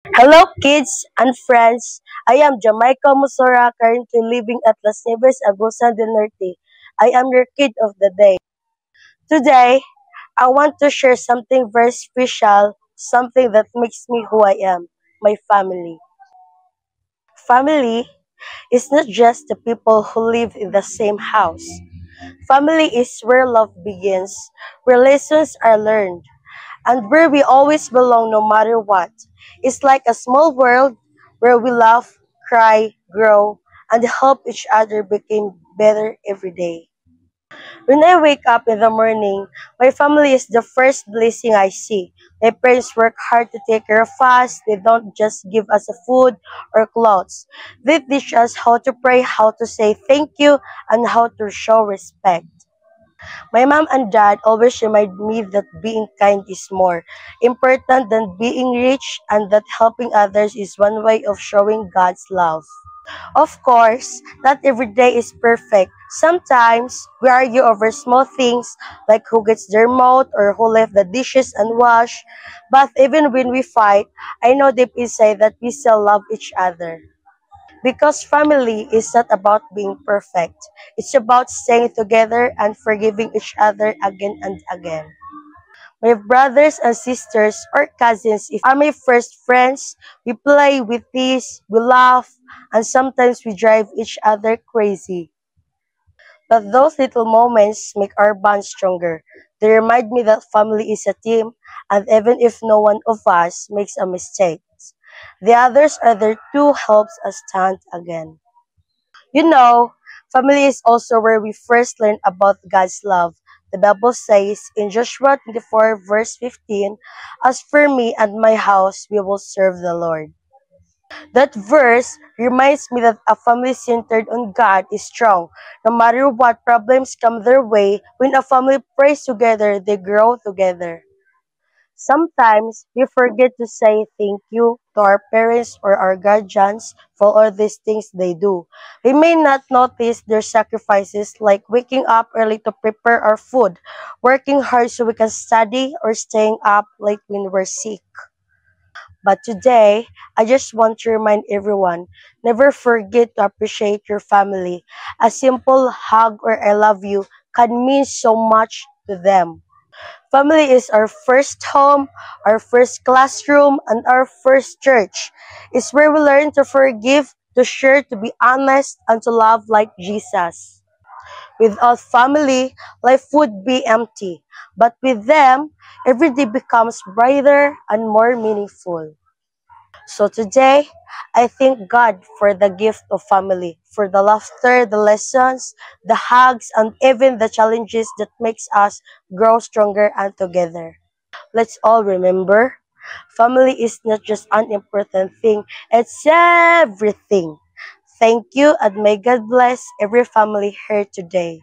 Hello, kids and friends. I am Jamaica Musora, currently living at Las Nieves, Agusan del Norte. I am your kid of the day. Today, I want to share something very special, something that makes me who I am, my family. Family is not just the people who live in the same house. Family is where love begins, where lessons are learned, and where we always belong no matter what. It's like a small world where we laugh, cry, grow, and help each other become better every day. When I wake up in the morning, my family is the first blessing I see. My parents work hard to take care of us. They don't just give us a food or clothes. They teach us how to pray, how to say thank you, and how to show respect. My mom and dad always remind me that being kind is more important than being rich and that helping others is one way of showing God's love. Of course, not every day is perfect. Sometimes we argue over small things like who gets the remote or who left the dishes unwashed. But even when we fight, I know deep inside that we still love each other. Because family is not about being perfect. It's about staying together and forgiving each other again and again. My brothers and sisters or cousins if are my first friends. We play, we tease, we laugh, and sometimes we drive each other crazy. But those little moments make our bond stronger. They remind me that family is a team, and even if no one of us makes a mistake, the others are there to help us stand again. You know, family is also where we first learn about God's love. The Bible says in Joshua 24 verse 15, "As for me and my house, we will serve the Lord." That verse reminds me that a family centered on God is strong. No matter what problems come their way, when a family prays together, they grow together. Sometimes we forget to say thank you to our parents or our guardians for all these things they do. We may not notice their sacrifices like waking up early to prepare our food, working hard so we can study, or staying up late when we're sick. But today, I just want to remind everyone, never forget to appreciate your family. A simple hug or I love you can mean so much to them. Family is our first home, our first classroom, and our first church. It's where we learn to forgive, to share, to be honest, and to love like Jesus. Without family, life would be empty. But with them, every day becomes brighter and more meaningful. So today, I thank God for the gift of family, for the laughter, the lessons, the hugs, and even the challenges that makes us grow stronger and together. Let's all remember, family is not just an important thing, it's everything. Thank you and may God bless every family here today.